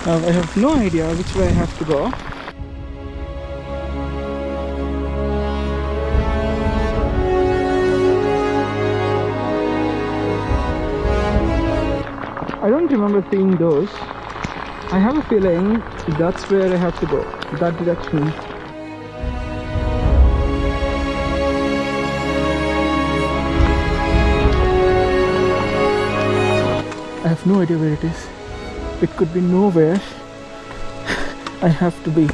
I have no idea which way I have to go. I don't remember seeing those. I have a feeling that's where I have to go, that direction. I have no idea where it is. It could be nowhere. I have to be